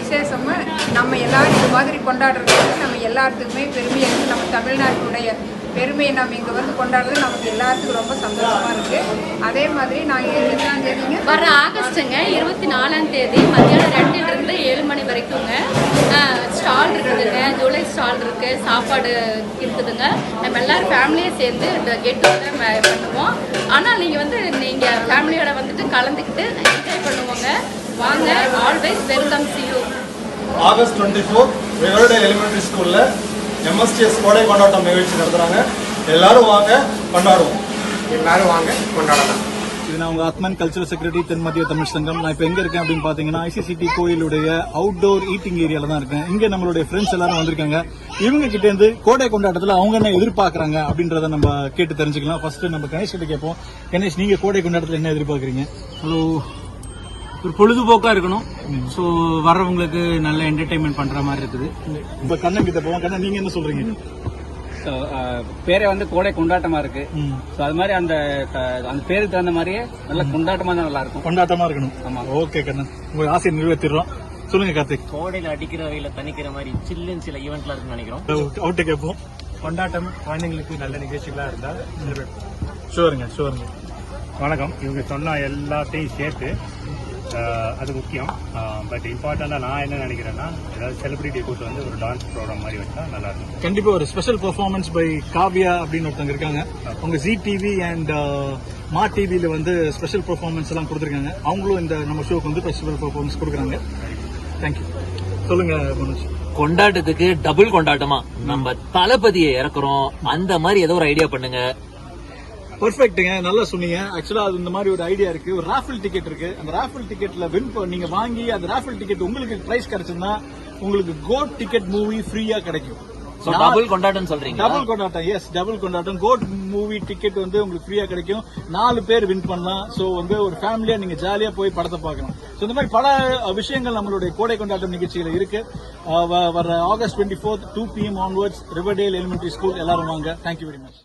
விசேஷமும் நம்ம எல்லாரும் இது மாதிரி கொண்டாடுறது நம்ம எல்லாத்துக்குமே பெருமையாக இருக்குது. நம்ம தமிழ்நாட்டுடைய பெருமையை நம்ம இங்கே வந்து கொண்டாடுறது நமக்கு எல்லாத்துக்கும் ரொம்ப சந்தோஷமாக இருக்குது. அதே மாதிரி நாங்கள் எத்தனாம் தேதிங்க வர ஆகஸ்ட்டுங்க 24ஆம் தேதி மத்தியானம் 2லிருந்து 7 மணி வரைக்குங்க ஸ்டால் இருக்குதுங்க. ஜூலை ஸ்டால் இருக்குது, சாப்பாடு இருக்குதுங்க. நம்ம எல்லோரும் ஃபேமிலியே சேர்ந்து இந்த கெட் டுகெதர் பண்ணுவோம். ஆனால் நீங்கள் ஃபேமிலியோட வந்துட்டு கலந்துக்கிட்டு என்ஜாய் பண்ணுவோங்க. வாங்க, always welcome to you. August 24 Riverdale elementary ஸ்கூலில் எம்எஸ்டிஎஸ் கோடை கொண்டாட்டம் நிகழ்ச்சி நடத்துகிறாங்க. எல்லாரும் வாங்க, கொண்டாடுவோம். எல்லாரும் வாங்க, கொண்டாடலாம். இது நான் உங்கள் அத்மன் கல்ச்சரல் செக்ரட்டரி தென்மத்திய தமிழ் சங்கம். நான் இப்போ எங்கே இருக்கேன் அப்படின்னு பார்த்தீங்கன்னா ஐசிசிடி கோயிலுடைய அவுட்டோர் ஈட்டிங் ஏரியாவில் தான் இருக்கேன். இங்கே நம்மளுடைய ஃப்ரெண்ட்ஸ் எல்லாரும் வந்திருக்காங்க. இவங்க கிட்டேருந்து கோடை கொண்டாட்டத்தில் அவங்க என்ன எதிர்பார்க்குறாங்க அப்படின்றத நம்ம கேட்டு தெரிஞ்சுக்கலாம். ஃபர்ஸ்ட் நம்ம கணேஷ் கிட்ட கேட்போம். கணேஷ், நீங்கள் கோடை கொண்டாட்டத்தில் என்ன எதிர்பார்க்குறீங்க? ஹலோ, ஒரு பொழுதுபோக்கா இருக்கணும். ஸோ வர்றவங்களுக்கு நல்ல என்டர்டைன்மெண்ட் பண்ற மாதிரி இருக்குது. இப்போ கண்ணன் கிட்ட போவோம். கண்ணன், நீங்க என்ன சொல்றீங்க? பேரே வந்து கோடை கொண்டாட்டமா இருக்கு. ஸோ அது மாதிரி அந்த பேருக்கு தகுந்த மாதிரியே நல்ல கொண்டாட்டமா தான் நல்லா இருக்கும். கொண்டாட்டமா இருக்கணும். ஆமா, ஓகே கண்ணன், உங்க ஆசையை நிறைவேற்றிடுறோம். சொல்லுங்க கார்த்திக். கோடையில அடிக்கிற வெயில தணிக்கிற மாதிரி சில்லுன்னு சில ஈவெண்ட்லாம் இருக்குன்னு நினைக்கிறோம். அவுட்டை கேட்போம். கொண்டாட்டம் குழந்தைங்களுக்கு நல்ல நிகழ்ச்சிகளா இருந்தா ஷுவருங்க. வணக்கம். இவங்க சொன்ன எல்லாத்தையும் சேர்த்து அது முக்கியம். பட் இம்பார்ட்டண்டா நான் என்ன நினைக்கிறேன்னா, ஏதாவது செலிபிரிட்டி கூட்டு வந்து ஒரு டான்ஸ் ப்ரோக்ராம் மாதிரி வச்சா நல்லா இருக்கும். கண்டிப்பா ஒரு ஸ்பெஷல் பெர்ஃபார்மன்ஸ் பை காவ்யா அப்படின்னு ஒருத்தவங்க இருக்காங்க. உங்க ஜி டிவி அண்ட் மா டிவில வந்து ஸ்பெஷல் பெர்ஃபார்மன்ஸ் எல்லாம் கொடுத்துருக்காங்க. அவங்களும் இந்த நம்ம ஷோக்கு வந்து ஸ்பெஷல் பெர்ஃபார்மன்ஸ் கொடுக்குறாங்க. தேங்க்யூ. சொல்லுங்க மனோஜ். கொண்டாட்டத்துக்கு டபுள் கொண்டாட்டமா நம்ம தளபதியை இறக்குறோம், அந்த மாதிரி ஏதோ ஒரு ஐடியா பண்ணுங்க. பெர்ஃபெக்ட்டுங்க, நல்லா சொன்னீங்க. ஆக்சுவலா அது இந்த மாதிரி ஒரு ஐடியா இருக்கு. ஒரு ராஃபிள் டிக்கெட் இருக்கு. அந்த ராஃபிள் டிக்கெட்ல நீங்க வாங்கி அந்த ராஃபிள் டிக்கெட் உங்களுக்கு பிரைஸ் கிடைச்சதுன்னா உங்களுக்கு கோட் டிக்கெட் மூவி ஃப்ரீயா கிடைக்கும். டபுள் கொண்டாட்டம் சொல்றீங்க? டபுள் கொண்டாட்டம், எஸ், டபுள் கொண்டாட்டம். கோட் மூவி டிக்கெட் வந்து உங்களுக்கு ஃப்ரீயா கிடைக்கும். 4 பேர் வின் பண்ணலாம். சோ வந்து ஒரு ஃபேமிலியா நீங்க ஜாலியா போய் படத்தை பார்க்கலாம். சோ இந்த மாதிரி பல விஷயங்கள் நம்மளுடைய கோடை கொண்டாட்டம் நிகழ்ச்சியில இருக்கு. வர August 24 2 PM onwards Riverdale elementary school எல்லாரும் வாங்க. Thank you very much.